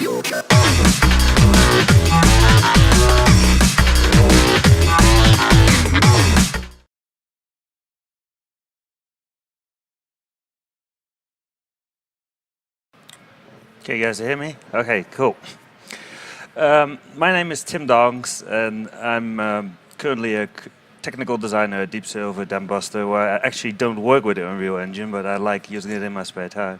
Okay, you guys hear me? Okay, cool. My name is Tim Donks, and I'm currently a technical designer at Deep Silver Dambuster, where I actually don't work with the Unreal Engine, but I like using it in my spare time.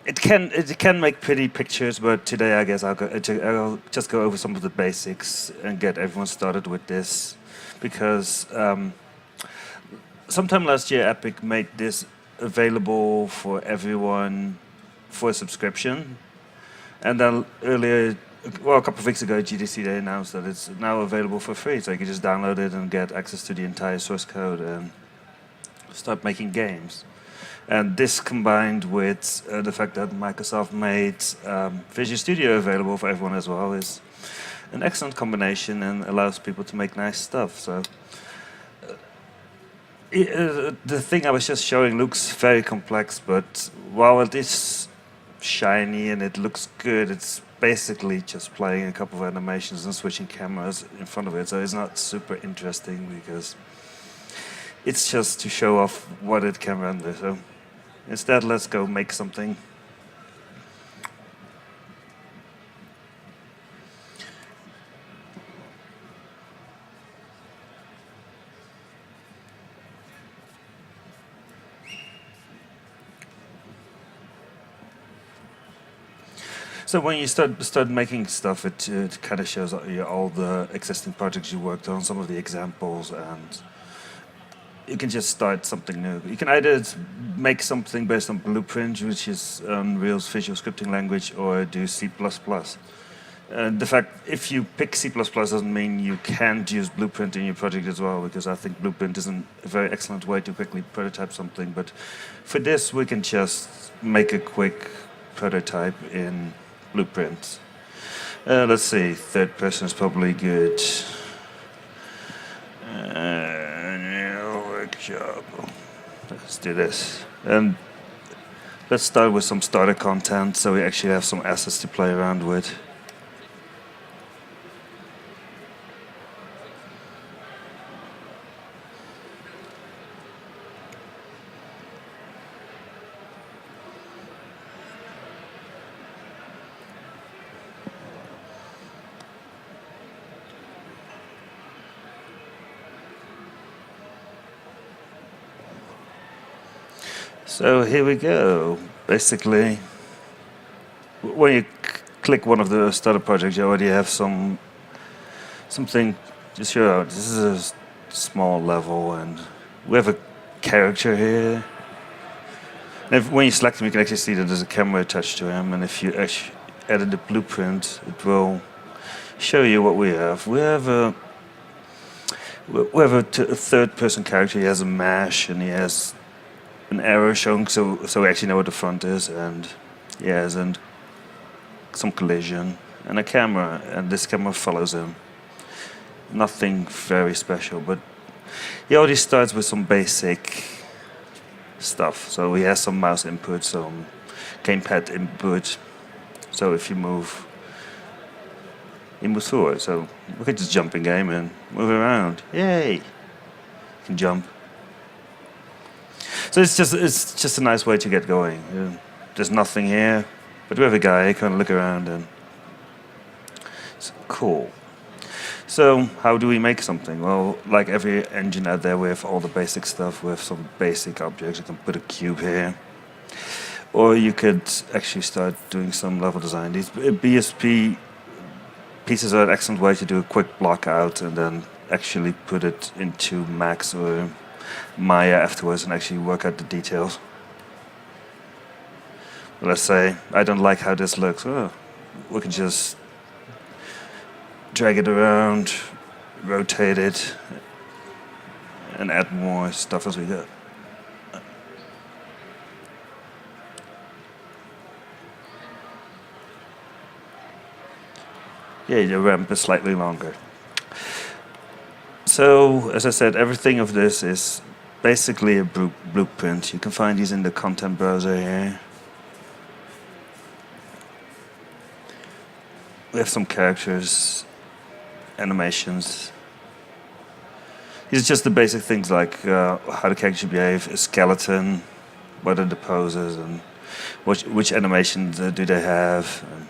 It can make pretty pictures, but today I guess I'll just go over some of the basics and get everyone started with this, because sometime last year Epic made this available for everyone for a subscription, and then earlier, well, a couple of weeks ago, GDC they announced that it's now available for free, so you can just download it and get access to the entire source code and start making games. And this combined with the fact that Microsoft made Visual Studio available for everyone as well is an excellent combination and allows people to make nice stuff. So the thing I was just showing looks very complex, but while it is shiny and it looks good, it's basically just playing a couple of animations and switching cameras in front of it, so it's not super interesting because it's just to show off what it can render. So instead, let's go make something. So when you start making stuff, it kind of shows all the existing projects you worked on, some of the examples, and you can just start something new. You can either make something based on Blueprint, which is Unreal's visual scripting language, or do C++. The fact if you pick C++ doesn't mean you can't use Blueprint in your project as well, because I think Blueprint is a very excellent way to quickly prototype something. But for this, we can just make a quick prototype in Blueprint. Let's see, third person is probably good. Workshop. Let's do this. And let's start with some starter content so we actually have some assets to play around with. So here we go. Basically, when you click one of the starter projects, you already have something to show out. This is a small level, and we have a character here. And when you select him, you can actually see that there's a camera attached to him. And if you actually edit the blueprint, it will show you what we have. We have a third-person character. He has a mesh, and he has an arrow showing, so we actually know what the front is, and he has some collision and a camera, and this camera follows him. Nothing very special, but he already starts with some basic stuff. So he has some mouse input, some gamepad input. So if you move, he moves forward. So we can just jump in game and move around. Yay! You can jump. So it's just a nice way to get going. There's nothing here, but we have a guy who can look around, and it's cool. So how do we make something? Well, like every engine out there, we have all the basic stuff. We have some basic objects. You can put a cube here, or you could actually start doing some level design. These BSP pieces are an excellent way to do a quick block out and then actually put it into Max or Maya afterwards and actually work out the details. Let's say I don't like how this looks. Oh, we can just drag it around, rotate it, and add more stuff as we go. Yeah, the ramp is slightly longer. So, as I said, everything of this is basically a blueprint. You can find these in the content browser here. We have some characters, animations. These are just the basic things like how the character should behave, a skeleton, what are the poses, and which animations do they have. And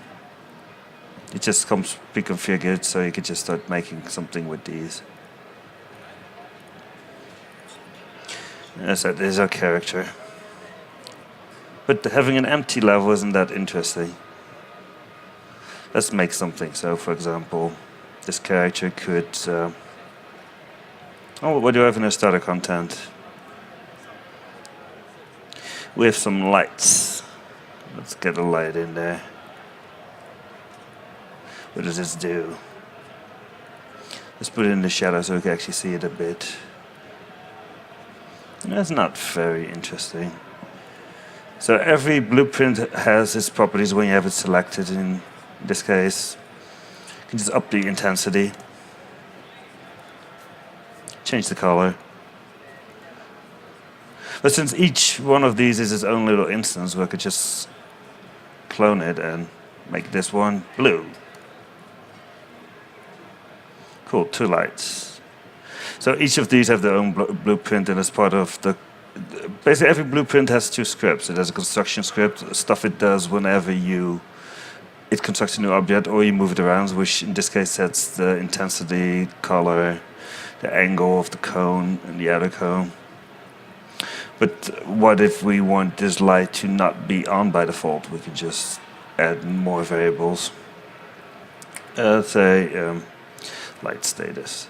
it just comes pre-configured, so you can just start making something with these. As that is our character. But having an empty level isn't that interesting. Let's make something. So, for example, this character could... what do I have in our starter content? We have some lights. Let's get a light in there. What does this do? Let's put it in the shadow so we can actually see it a bit. That's not very interesting. So every blueprint has its properties when you have it selected. In this case, you can just up the intensity, change the color. But since each one of these is its own little instance, we could just clone it and make this one blue. Cool, 2 lights. So each of these have their own blueprint, and as part of the... Basically, every blueprint has 2 scripts. It has a construction script, stuff it does whenever it constructs a new object or you move it around, which in this case sets the intensity, color, the angle of the cone and the outer cone. But what if we want this light to not be on by default? We could just add more variables. Let's say light status.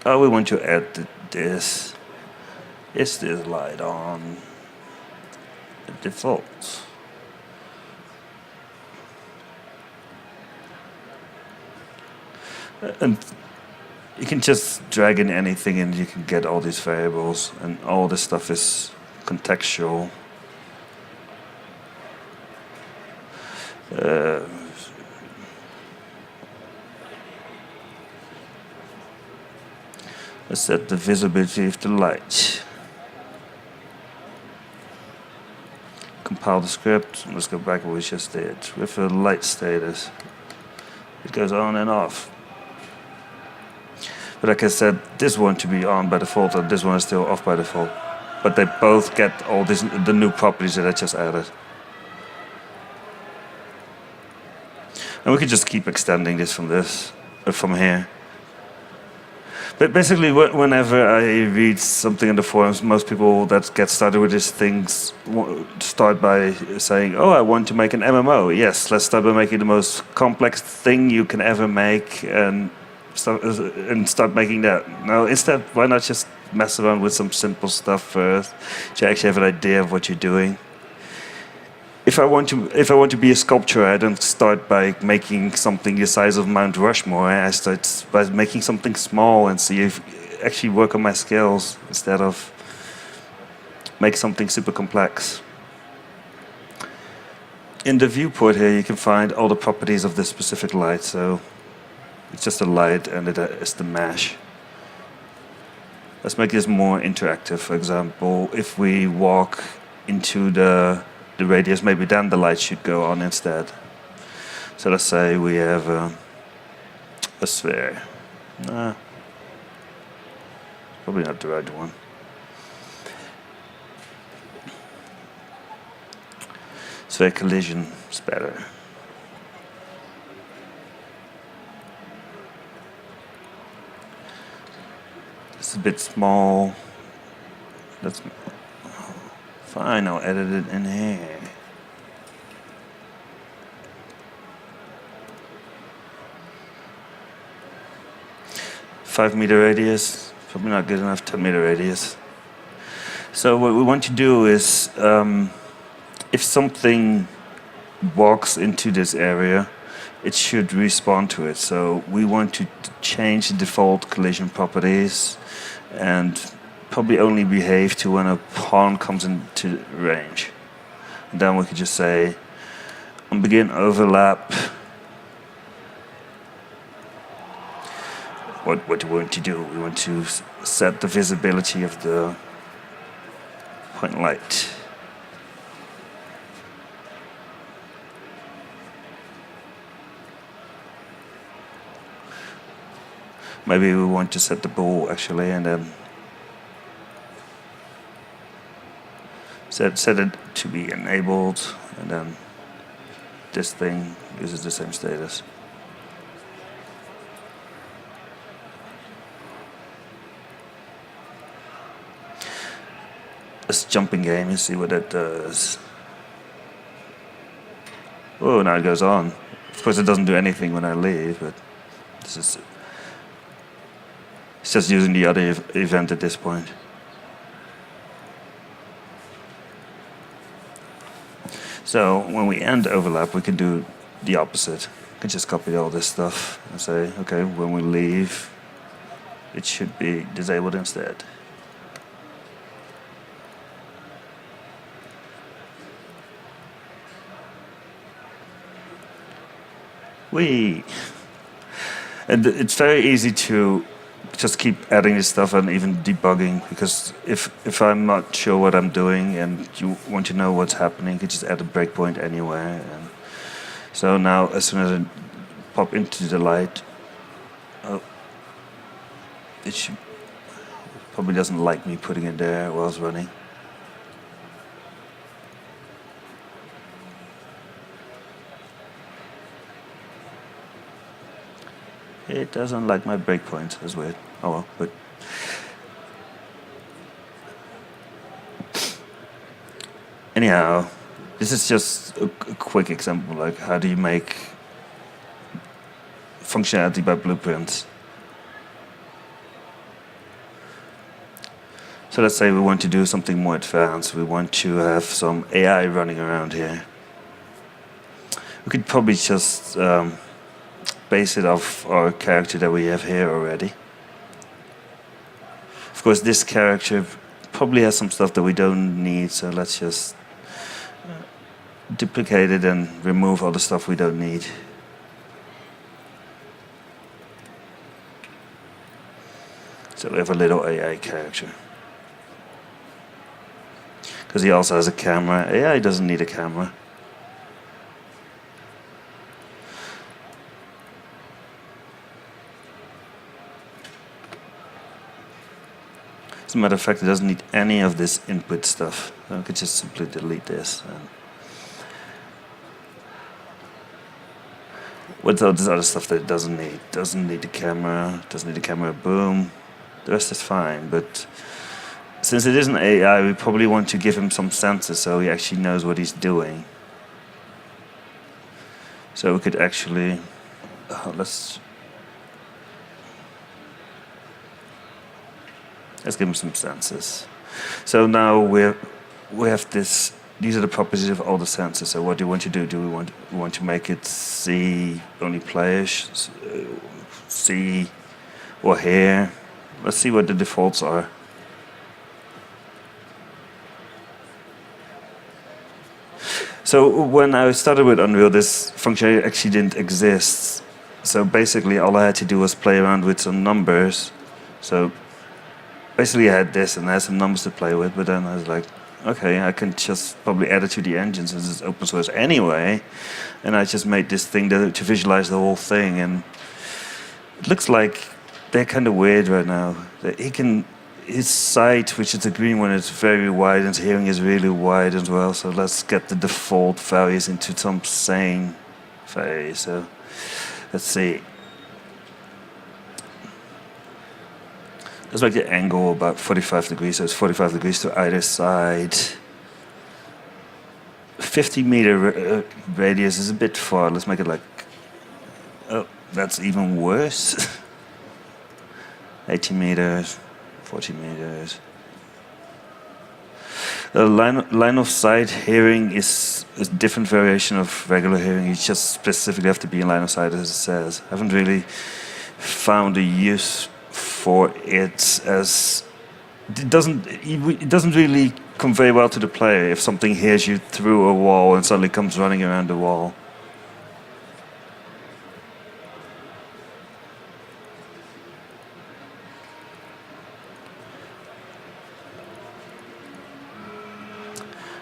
Oh, we want to add this. Is this light on default? And you can just drag in anything and you can get all these variables, and all this stuff is contextual. Let's set the visibility of the light. Compile the script. Let's go back to what we just did. With the light status, it goes on and off. But like I said, this one to be on by default, and this one is still off by default. But they both get all the new properties that I just added. And we could just keep extending this from here. But basically, whenever I read something in the forums, most people that get started with these things start by saying, oh, I want to make an MMO. Yes, let's start by making the most complex thing you can ever make and start making that. Now, instead, why not just mess around with some simple stuff first, so you actually have an idea of what you're doing? If I want to be a sculptor, I don't start by making something the size of Mount Rushmore. I start by making something small and see if actually work on my skills instead of make something super complex. In the viewport here, you can find all the properties of this specific light. So it's just a light, and it is the mesh. Let's make this more interactive. For example, if we walk into the radius, maybe then the light should go on instead. So let's say we have a sphere. Probably not the right one. Sphere collision is better. It's a bit small. That's fine, I'll edit it in here. "5-meter radius, probably not good enough. 10-meter radius. So what we want to do is, if something walks into this area, it should respawn to it. So we want to change the default collision properties and probably only behave to when a pawn comes into range. And then we could just say, on begin overlap, what do we want to do? We want to set the visibility of the point light. Maybe we want to set the ball actually, and then set it to be enabled, and then this thing uses the same status. This jumping game, you see what that does. Oh, now it goes on. Of course, it doesn't do anything when I leave, but this is. It's just using the other event at this point. So when we end overlap, we can do the opposite. We can just copy all this stuff and say, okay, when we leave, it should be disabled instead. And it's very easy to just keep adding this stuff and even debugging, because if I'm not sure what I'm doing and you want to know what's happening, you can just add a breakpoint anywhere. And so now as soon as I pop into the light, it probably doesn't like me putting it there while it's running. It doesn't like my breakpoints, that's weird. Oh well, but anyhow, this is just a quick example, like how do you make functionality by blueprints. So let's say we want to do something more advanced. We want to have some AI running around here. We could probably just base it off our character that we have here already. Of course, this character probably has some stuff that we don't need, so let's just duplicate it and remove all the stuff we don't need. So we have a little AI character. Because he also has a camera. AI doesn't need a camera. As a matter of fact, it doesn't need any of this input stuff. So I could just simply delete this. What's all this other stuff that it doesn't need? Doesn't need the camera, doesn't need the camera boom. The rest is fine, but since it is an AI, we probably want to give him some sensors so he actually knows what he's doing. So we could actually, let's give him some sensors. So now we have this. These are the properties of all the sensors. So what do you want to do? Do we want to make it see only players, see or hear? Let's see what the defaults are. So when I started with Unreal, this function actually didn't exist. So basically all I had to do was play around with some numbers. So basically I had this and I had some numbers to play with, but then I was like, okay, I can just probably add it to the engine since it's open source anyway. And I just made this thing to visualize the whole thing. And it looks like they're kind of weird right now. His sight, which is the green one, is very wide, and his hearing is really wide as well. So let's get the default values into some sane values. So let's see. Let's make the angle about 45 degrees, so it's 45 degrees to either side. 50-meter radius is a bit far. Let's make it like, oh, that's even worse. 80 meters, 40 meters. The line of sight hearing is a different variation of regular hearing. You just specifically have to be in line of sight, as it says. I haven't really found a use for it, as it doesn't really convey well to the player if something hears you through a wall and suddenly comes running around the wall.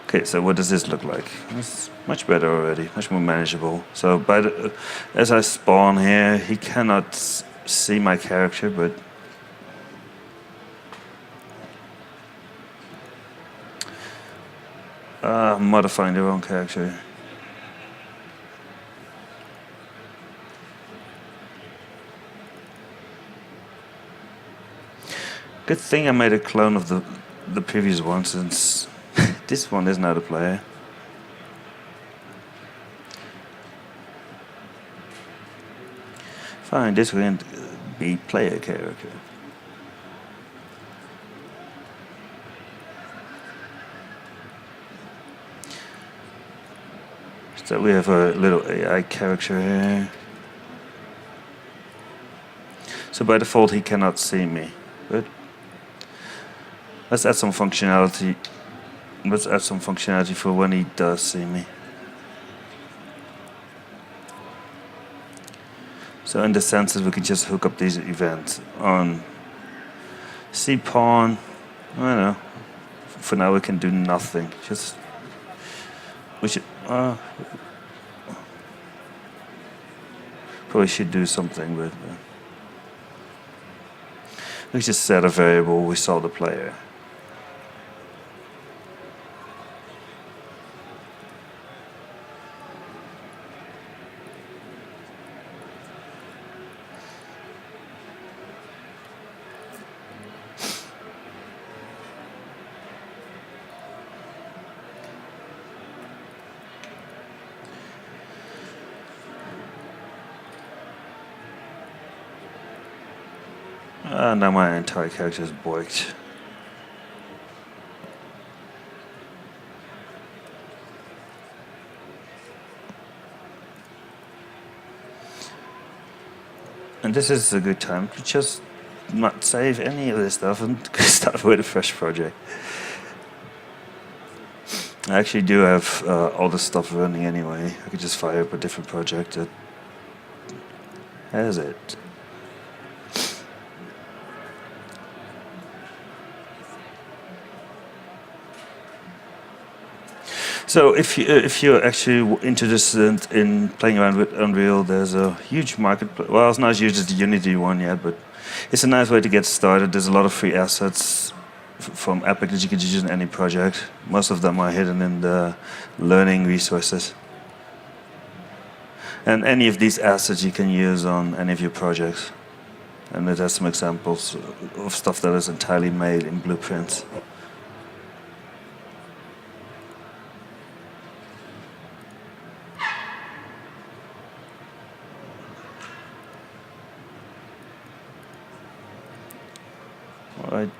Okay, so what does this look like? It's much better already, much more manageable. So as I spawn here, he cannot see my character, but modifying the wrong character. Good thing I made a clone of the previous one, since this one is not a player. Fine, this will be player character. So we have a little AI character here. So by default he cannot see me, but let's add some functionality. Let's add some functionality for when he does see me. So in the sense that we can just hook up these events on see pawn. I don't know. For now we can do nothing. Just we should probably should do something with. We just set a variable. We saw the player. Now my entire character is borked. And this is a good time to just not save any of this stuff and start with a fresh project. I actually do have all this stuff running anyway. I could just fire up a different project that has it. So if you're actually interested in playing around with Unreal, there's a huge market. Well, it's not as huge as the Unity one yet, but it's a nice way to get started. There's a lot of free assets from Epic that you can use in any project. Most of them are hidden in the learning resources. And any of these assets you can use on any of your projects. And it has some examples of stuff that is entirely made in blueprints. Alright.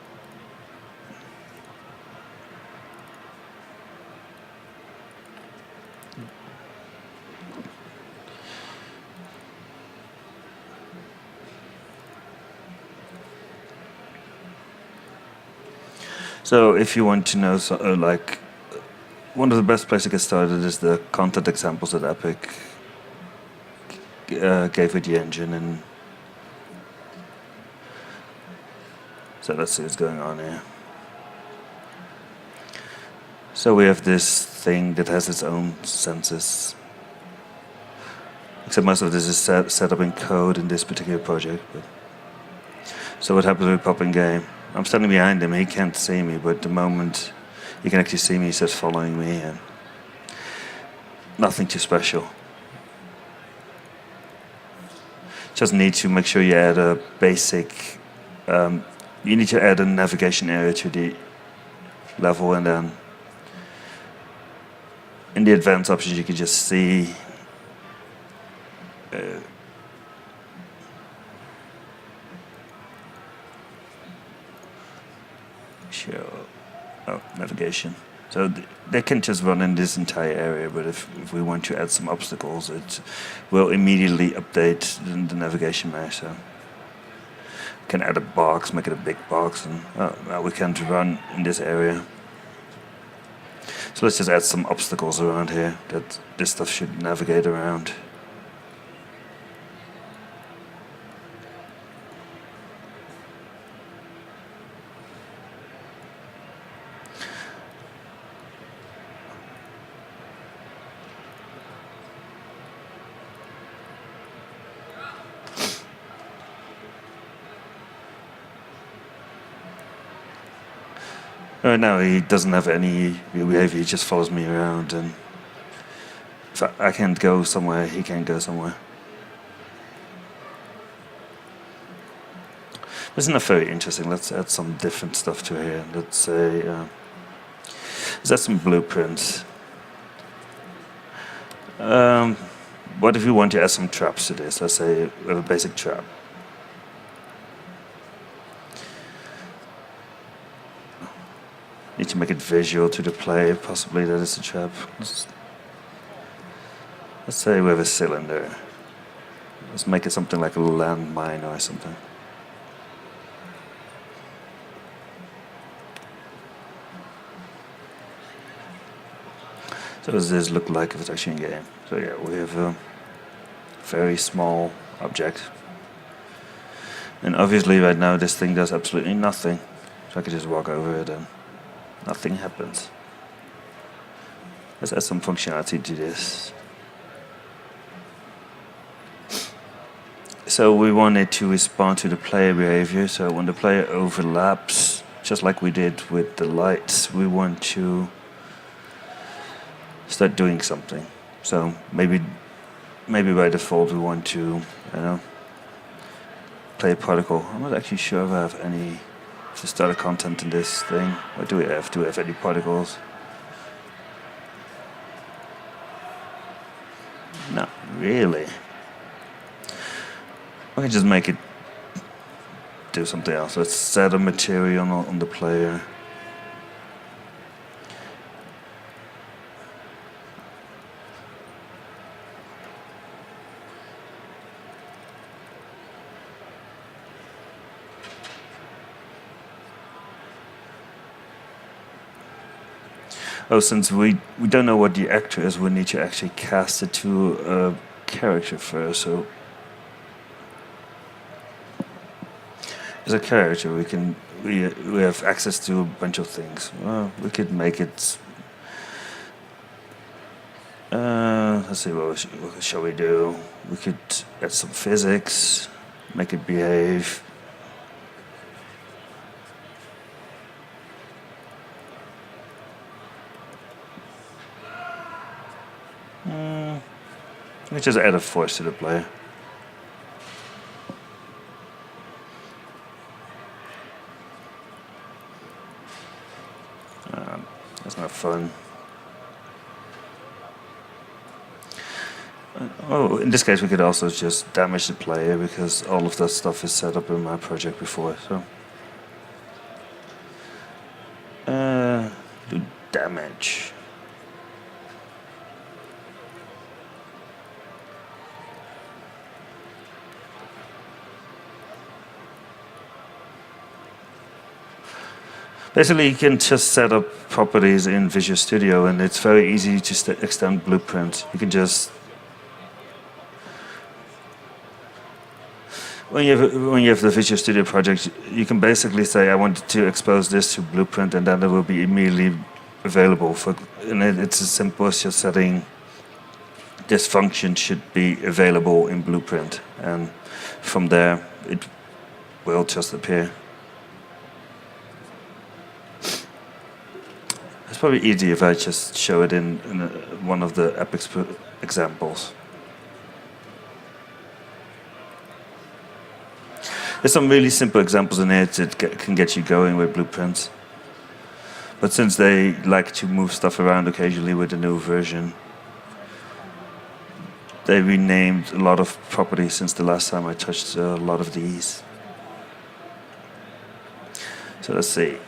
So if you want to know, like, one of the best places to get started is the content examples that Epic gave with the engine, and so let's see what's going on here. So we have this thing that has its own senses. Except most of this is set up in code in this particular project. But so what happens with Pop in game? I'm standing behind him, he can't see me, but the moment he can actually see me, he starts following me, and nothing too special. Just need to make sure you add a basic, you need to add a navigation area to the level, and then in the advanced options you can just see navigation. So they can just run in this entire area, but if we want to add some obstacles, it will immediately update the navigation mesh. So we can add a box, make it a big box, and now we can't run in this area. So let's just add some obstacles around here that this stuff should navigate around. right now he doesn't have any behavior. He just follows me around, and if I can't go somewhere, he can't go somewhere. Isn't that very interesting? Let's add some different stuff to here. Let's say, let's add some blueprints. What if we want to add some traps to this? Let's say we have a basic trap. Need to make it visual to the player, possibly that is a trap. Let's say we have a cylinder. Let's make it something like a landmine or something. So what does this look like if it's actually in game? So yeah, we have a very small object. And obviously right now this thing does absolutely nothing. So I could just walk over it and nothing happens. Let's add some functionality to this. So we want it to respond to the player behavior. So when the player overlaps, just like we did with the lights, we want to start doing something. So maybe by default we want to, play a particle. I'm not actually sure if I have any starter content in this thing. What do we have? Do we have any particles? Not really. I can just make it do something else. Let's set a material on the player. Oh, since we don't know what the actor is, we need to actually cast it to a character first. So as a character, we have access to a bunch of things. Well, we could make it. Let's see, what shall we do? We could add some physics, make it behave. We just add a force to the player. That's not fun. Oh, in this case we could also just damage the player because all of that stuff is set up in my project before. So do damage. Basically, you can just set up properties in Visual Studio, and it's very easy to extend blueprints. You can just when you have the Visual Studio project, you can basically say, I want to expose this to Blueprint, and then it will be immediately available. And it's as simple as just setting this function should be available in Blueprint, and from there it will just appear. It's probably easier if I just show it in one of the Epic examples. There's some really simple examples in here that can get you going with blueprints. But since they like to move stuff around occasionally with the new version, they renamed a lot of properties since the last time I touched a lot of these. So let's see.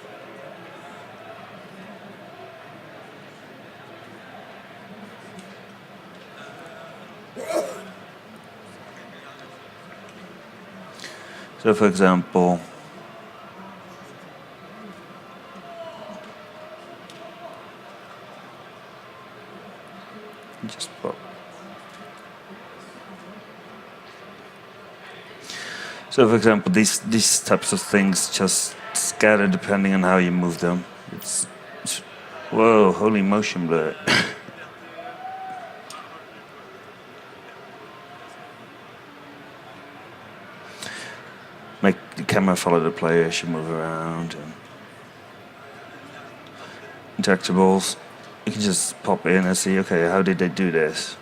So for example, just pop. So for example, these types of things just scatter depending on how you move them. It's whoa, holy motion blur. Make the camera follow the player as you move around. interactables, you can just pop in and see, okay, how did they do this?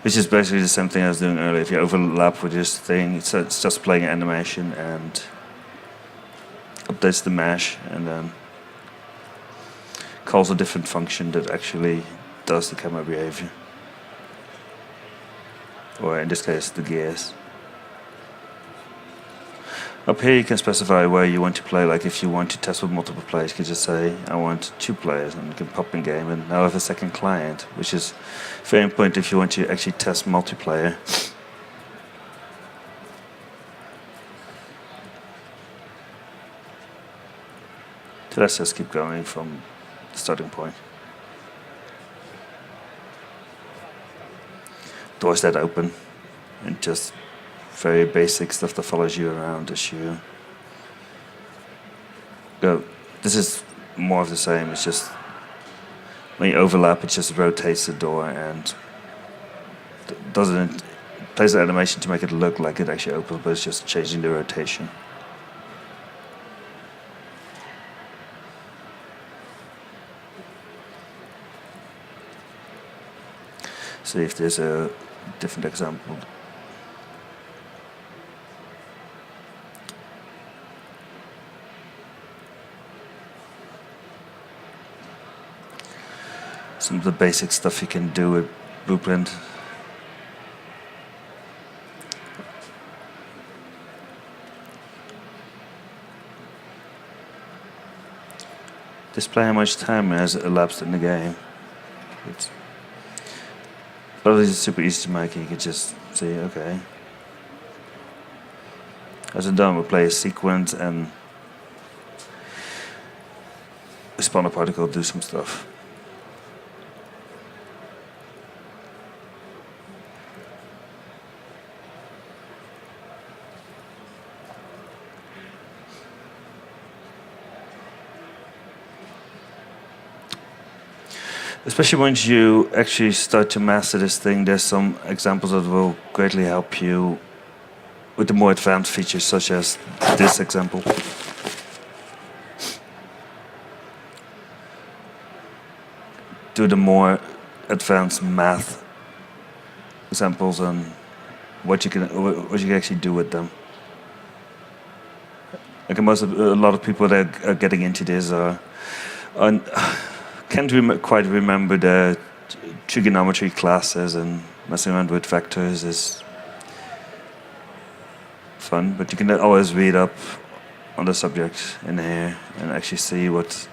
Which is basically the same thing I was doing earlier. If you overlap with this thing, it's just playing animation and updates the mesh and then calls a different function that actually does the camera behavior. Or in this case, the gears. Up here you can specify where you want to play, like if you want to test with multiple players, you can just say, I want 2 players, and you can pop in game, and now I have a second client, which is very important if you want to actually test multiplayer. So let's just keep going from the starting point. Doors that open, and just very basic stuff that follows you around as you go. This is more of the same. It's just when you overlap, it just rotates the door and doesn't plays the animation to make it look like it actually opens, but it's just changing the rotation. See if there's a different example. Some of the basic stuff you can do with Blueprint. Display how much time has elapsed in the game. It's obviously super easy to make. You can just see, okay, as I'm done, we'll play a sequence and spawn a particle, do some stuff. Especially once you actually start to master this thing, there's some examples that will greatly help you with the more advanced features, such as this example. Do the more advanced math examples and what you can actually do with them. Like a lot of people that are getting into this are can't quite remember the trigonometry classes, and messing around with vectors is fun, but you can always read up on the subject in here and actually see what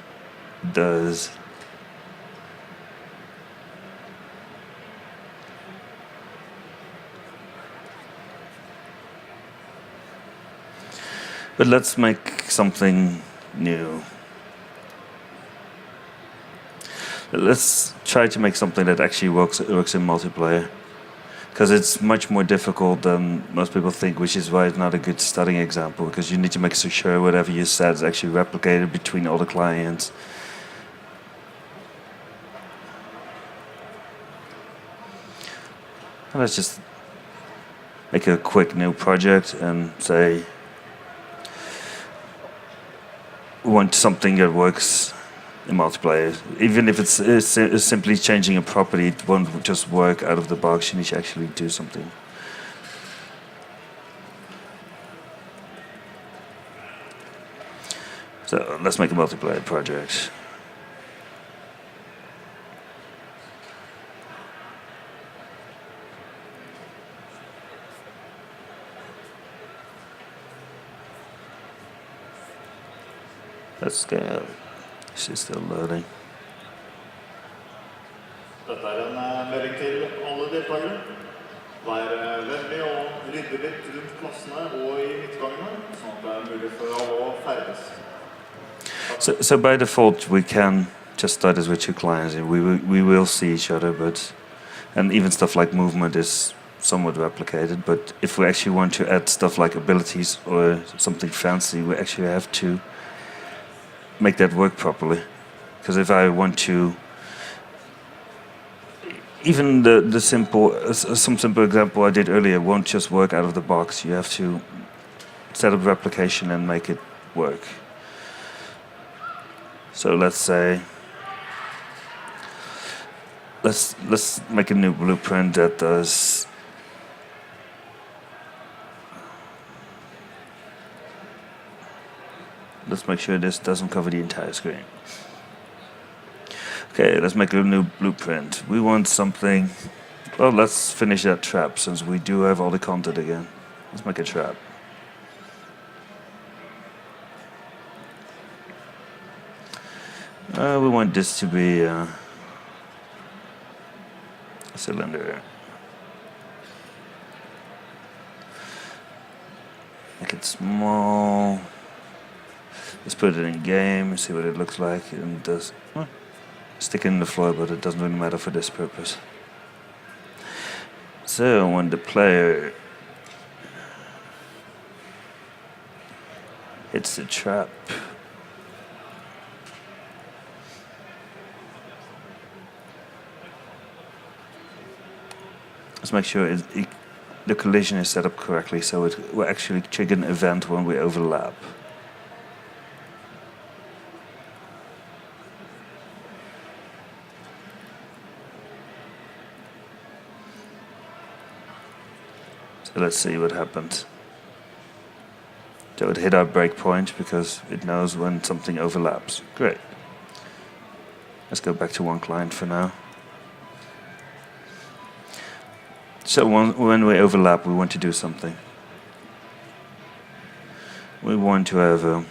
it does. But let's make something new. Let's try to make something that actually works in multiplayer, because it's much more difficult than most people think, which is why it's not a good starting example, because you need to make sure whatever you said is actually replicated between all the clients. And let's just make a quick new project and say we want something that works in multiplayer. Even if it's simply changing a property, it won't just work out of the box. You need to actually do something. So let's make a multiplayer project. Let's go. She's still loading. Dette en melding til alle deltakere. Vær vennlig og rydde litt rundt plassene og I midtgangene, sånn at det mulig for alle å ferdes. So by default we can just start as with 2 clients, and we will see each other, and even stuff like movement is somewhat replicated, but if we actually want to add stuff like abilities or something fancy, we actually have to make that work properly. Because if I want to, even some simple example I did earlier won't just work out of the box. You have to set up replication and make it work. So let's say, let's make a new blueprint that does. Let's make sure this doesn't cover the entire screen. Okay, let's make a new blueprint. We want something. Well, let's finish that trap since we do have all the content again. Let's make a trap. We want this to be a cylinder. Make it small. Let's put it in game, see what it looks like. And it does stick it in the floor, but it doesn't really matter for this purpose. So when the player hits the trap, let's make sure the collision is set up correctly so it will actually trigger an event when we overlap. So let's see what happens. So it hit our breakpoint because it knows when something overlaps. Great. Let's go back to one client for now. So when we overlap, we want to do something. We want to have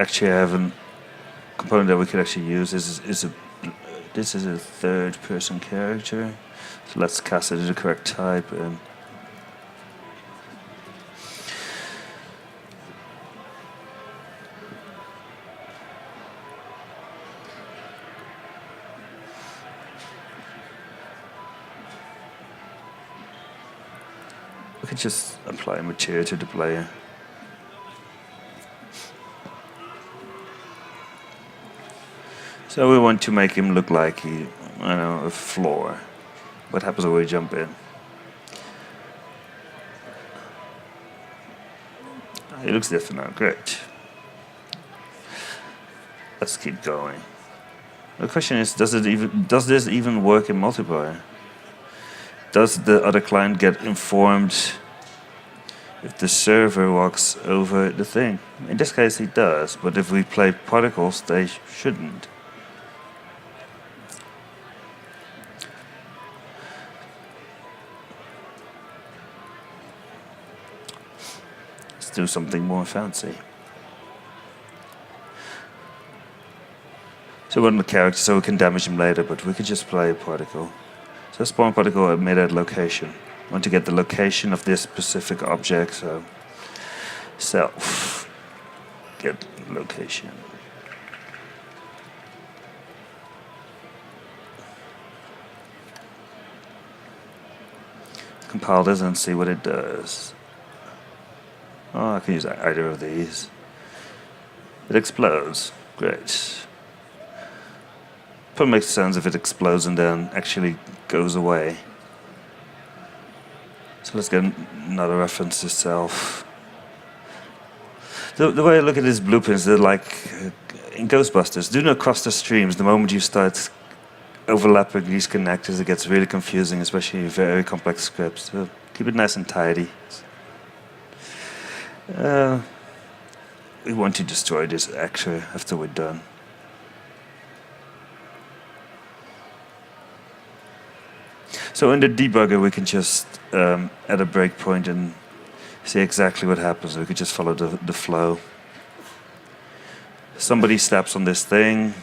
actually have a component that we could actually use. This is a third-person character. So let's cast it as the correct type and we could just apply material to the player. So we want to make him look like a floor. What happens when we jump in? It looks different now. Great. Let's keep going. The question is, does this even work in multiplayer? Does the other client get informed if the server walks over the thing? In this case, he does. But if we play particles, they shouldn't. Do something more fancy. So we're on the character, so we can damage him later, but we could just play a particle. So spawn particle made at location. I want to get the location of this specific object, so self get location. Compile this and see what it does. Oh, I can use either of these. It explodes. Great. Probably makes sense if it explodes and then actually goes away. So let's get another reference to self. The way I look at these blueprints, they're like in Ghostbusters. Do not cross the streams. The moment you start overlapping these connectors, it gets really confusing, especially in very complex scripts. So keep it nice and tidy. We want to destroy this actor after we're done. So in the debugger, we can just add a breakpoint and see exactly what happens. We could just follow the flow. Somebody steps on this thing,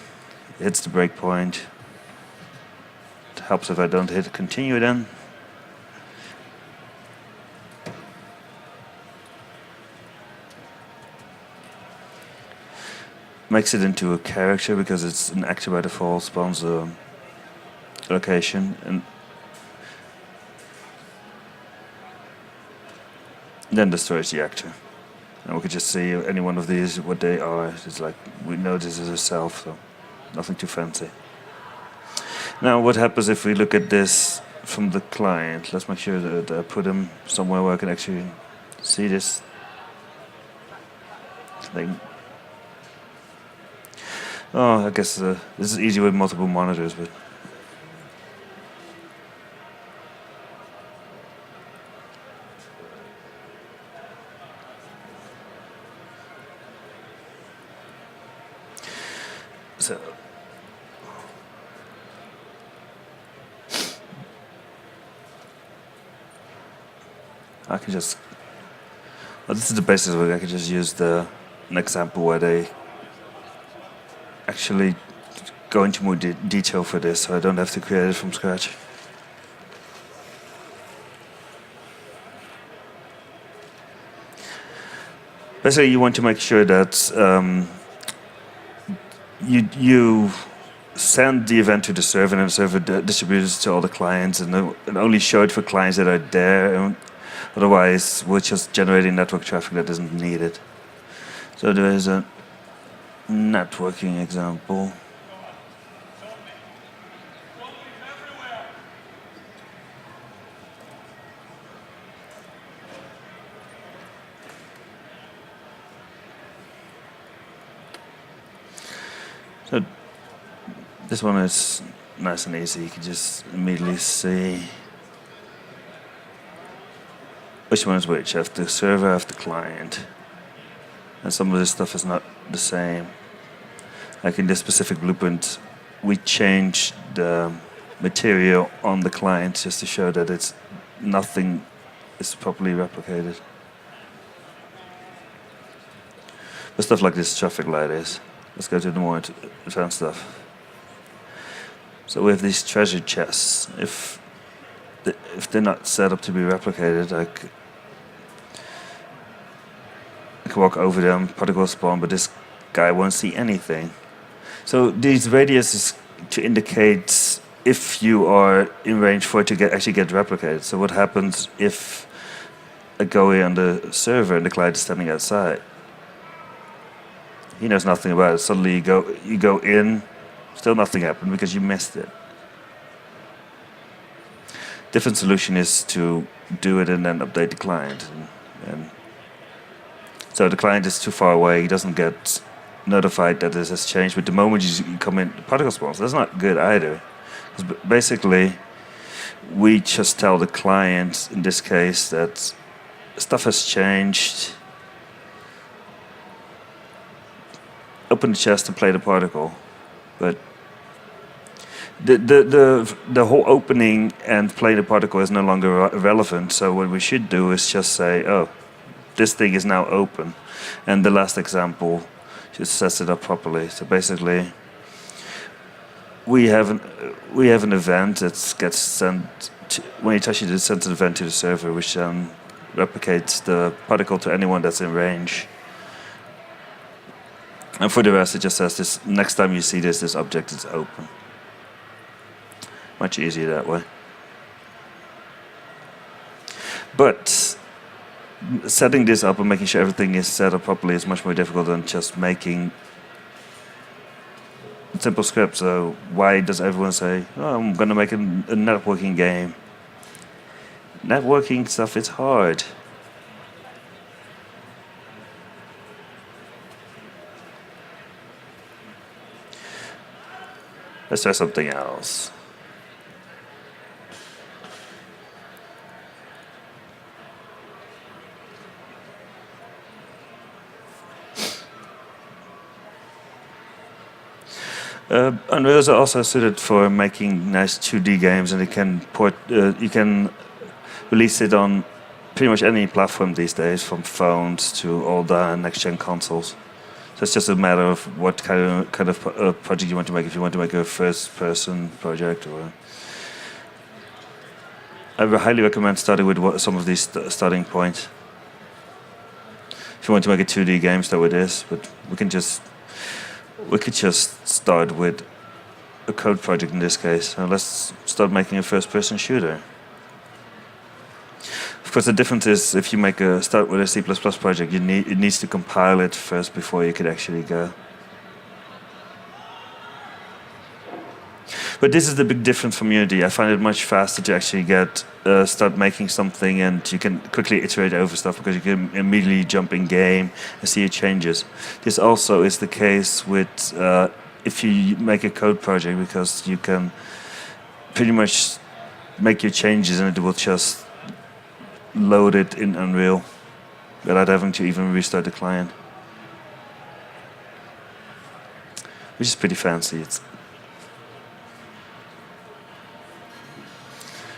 hits the breakpoint. It helps if I don't hit continue then. Makes it into a character because it's an actor by default, spawns a location, and then destroys the actor. And we could just see any one of these, what they are. It's like, we know this is a self, so nothing too fancy. Now, what happens if we look at this from the client? Let's make sure that I put him somewhere where I can actually see this thing. Oh, I guess this is easy with multiple monitors, but so I can just. Well, this is the basis of it. I can just use an example where they actually go into more detail for this, so I don't have to create it from scratch. Basically, you want to make sure that you send the event to the server, and the server distributes it to all the clients, and only show it for clients that are there. And otherwise, we're just generating network traffic that isn't needed. So there is a networking example. So this one is nice and easy. You can just immediately see which one is which. I have the server, I have the client. And some of this stuff is not the same. Like in this specific blueprint, we changed the material on the client just to show that it's nothing is properly replicated. But stuff like this traffic light is. Let's go to the more advanced stuff. So we have these treasure chests. If they're not set up to be replicated, I can walk over them, particle spawn, but this guy won't see anything. So these radiuses to indicate if you are in range for it to actually get replicated. So what happens if I go here on the server and the client is standing outside? He knows nothing about it. Suddenly you go in, still nothing happened because you missed it. Different solution is to do it and then update the client. And so the client is too far away, he doesn't get notified that this has changed. But the moment you come in, particle spawns, that's not good either. Because basically, we just tell the client, in this case, that stuff has changed. Open the chest and play the particle. But the whole opening and play the particle is no longer relevant. So what we should do is just say, oh, this thing is now open. And the last example just sets it up properly. So basically, we have an event that gets sent when you touch it, it sends an event to the server, which replicates the particle to anyone that's in range. And for the rest, it just says this: next time you see this object is open. Much easier that way. But setting this up and making sure everything is set up properly is much more difficult than just making a simple script. So why does everyone say, oh, I'm going to make a networking game? Networking stuff is hard. Let's try something else. Unreals are also suited for making nice 2D games, and you can release it on pretty much any platform these days, from phones to all the next-gen consoles. So it's just a matter of what kind of project you want to make. If you want to make a first-person project, or I would highly recommend starting with some of these starting points. If you want to make a 2D game, start with this. But we could just start with a code project in this case. So let's start making a first-person shooter. Of course, the difference is if you start with a C++ project, it needs to compile it first before you could actually go. But this is the big difference from Unity. I find it much faster to actually start making something, and you can quickly iterate over stuff because you can immediately jump in game and see your changes. This also is the case with if you make a code project, because you can pretty much make your changes and it will just load it in Unreal without having to even restart the client, which is pretty fancy.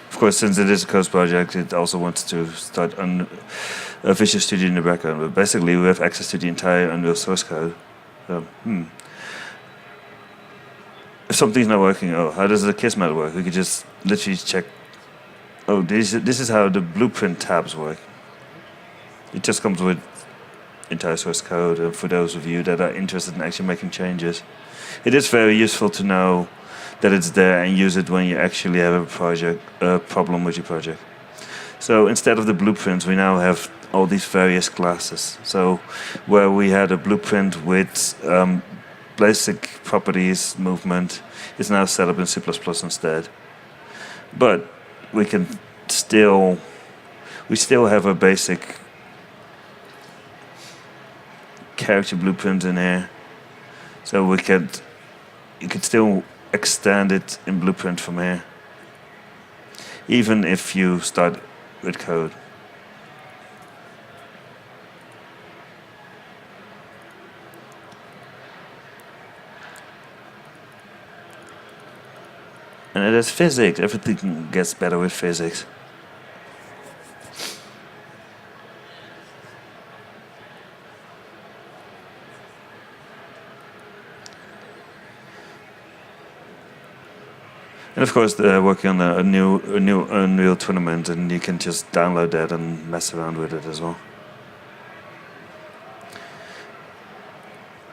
Of course, since it is a code project, it also wants to start Visual Studio in the background. But basically, we have access to the entire Unreal source code. So, if something's not working, how does the Kismet work? We could just literally check. Oh, this is how the blueprint tabs work. It just comes with entire source code. And for those of you that are interested in actually making changes, it is very useful to know that it's there and use it when you actually have a problem with your project. So instead of the blueprints, we now have all these various classes. So where we had a blueprint with basic properties movement, is now set up in C++ instead. But we still have a basic character blueprint in here. So you could still extend it in Blueprint from here, even if you start with code. And it is physics. Everything gets better with physics. And of course, they're working on a new Unreal tournament, and you can just download that and mess around with it as well.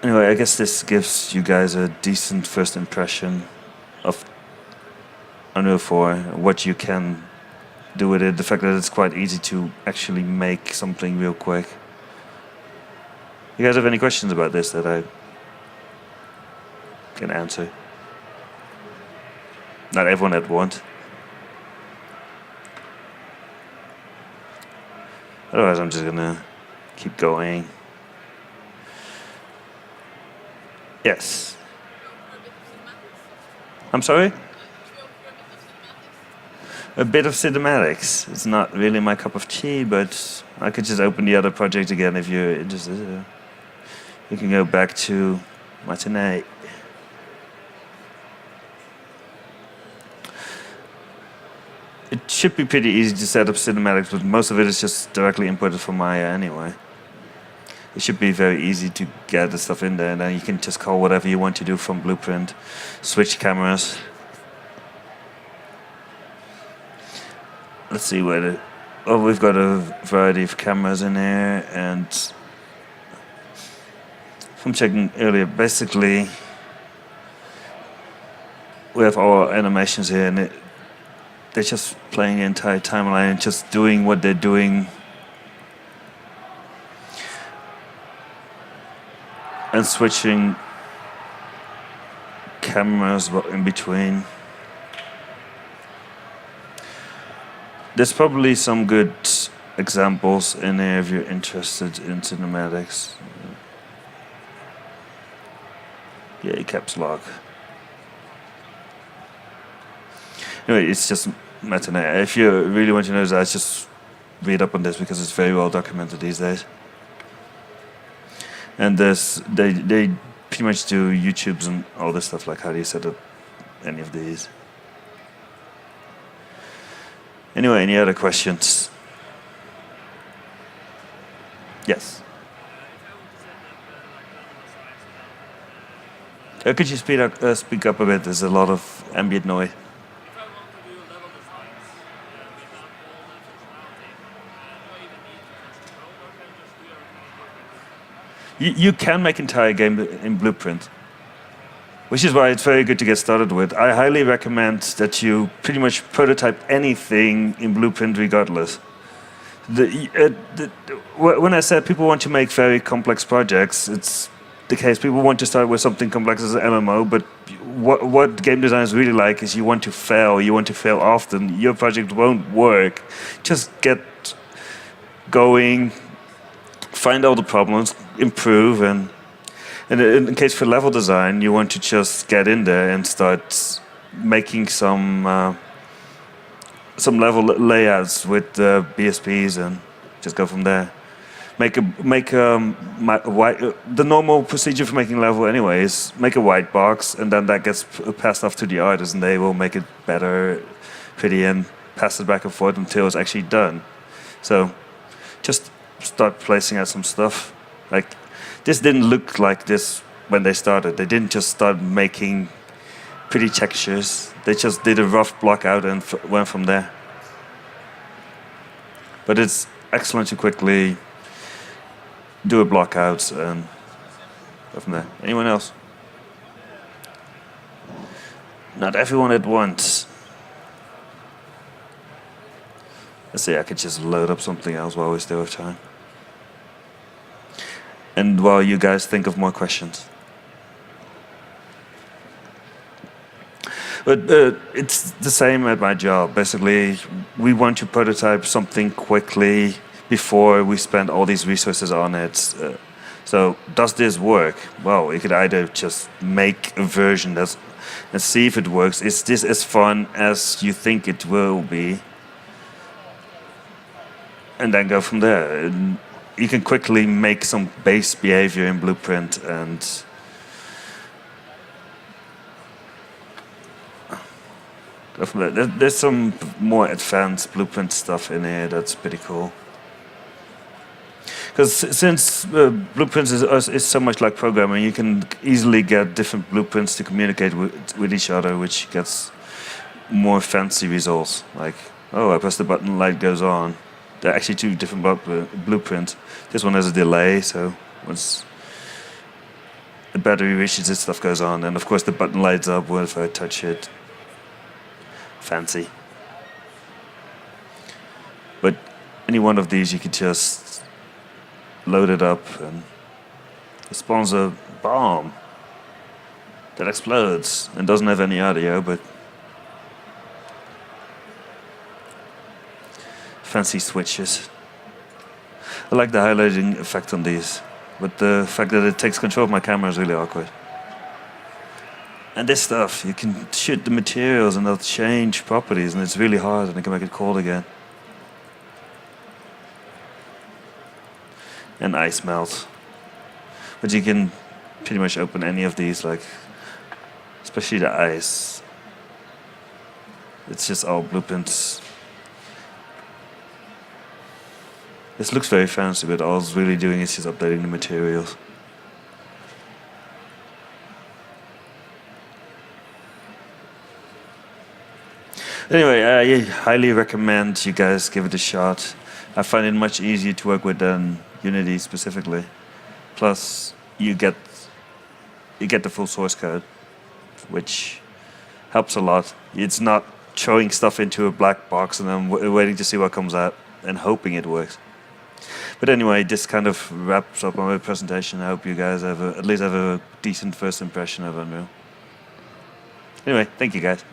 Anyway, I guess this gives you guys a decent first impression of Unreal 4, what you can do with it, the fact that it's quite easy to actually make something real quick. You guys have any questions about this that I can answer? Not everyone at once. Otherwise, I'm just gonna keep going. Yes. I'm sorry? A bit of cinematics. It's not really my cup of tea, but I could just open the other project again if you're interested. You can go back to Matinee. It should be pretty easy to set up cinematics, but most of it is just directly imported from Maya anyway. It should be very easy to get the stuff in there, and then you can just call whatever you want to do from Blueprint. Switch cameras. Let's see where we've got a variety of cameras in here, and from checking earlier, basically we have all our animations here, and they're just playing the entire timeline and just doing what they're doing. And switching cameras in between. There's probably some good examples in there if you're interested in cinematics. Yeah, caps lock. Anyway, it's just Matinee. If you really want to know that, just read up on this because it's very well documented these days. And they pretty much do YouTubes and all this stuff, like how do you set up any of these. Anyway, any other questions? Yes. Could you speak up a bit? There's a lot of ambient noise. You can make entire game in Blueprint, which is why it's very good to get started with. I highly recommend that you pretty much prototype anything in Blueprint regardless. When I said people want to make very complex projects, it's the case. People want to start with something complex as an MMO, but what game designers really like is you want to fail. You want to fail often. Your project won't work. Just get going. Find all the problems, improve, and And in case for level design, you want to just get in there and start making some level layouts with BSPs and just go from there. The normal procedure for making level anyway is make a white box, and then that gets passed off to the artists, and they will make it better, pretty, and pass it back and forth until it's actually done. So just start placing out some stuff. Like, this didn't look like this when they started. They didn't just start making pretty textures. They just did a rough block out and went from there. But it's excellent to quickly do a block out and go from there. Anyone else? Not everyone at once. Let's see, I could just load up something else while we still have time. And while you guys think of more questions. But it's the same at my job. Basically, we want to prototype something quickly before we spend all these resources on it. So does this work? Well, you could either just make a version and see if it works. Is this as fun as you think it will be? And then go from there. And you can quickly make some base behavior in Blueprint and go from there. There's some more advanced Blueprint stuff in here that's pretty cool. Because since Blueprints is so much like programming, you can easily get different blueprints to communicate with each other, which gets more fancy results. Like, oh, I press the button, light goes on. They're actually two different blueprints. This one has a delay, so once the battery reaches it, stuff goes on. And of course the button lights up if I touch it. Fancy. But any one of these you could just load it up and it spawns a bomb that explodes and doesn't have any audio, but fancy switches. I like the highlighting effect on these, but the fact that it takes control of my camera is really awkward. And this stuff, you can shoot the materials and they'll change properties, and it's really hard, and I can make it cold again. And ice melt. But you can pretty much open any of these, like, especially the ice. It's just all blueprints. This looks very fancy, but all it's really doing is just updating the materials. Anyway, I highly recommend you guys give it a shot. I find it much easier to work with than Unity specifically. Plus, you get the full source code, which helps a lot. It's not throwing stuff into a black box and then waiting to see what comes out and hoping it works. But anyway, this kind of wraps up my presentation. I hope you guys at least have a decent first impression of Unreal. Anyway, thank you guys.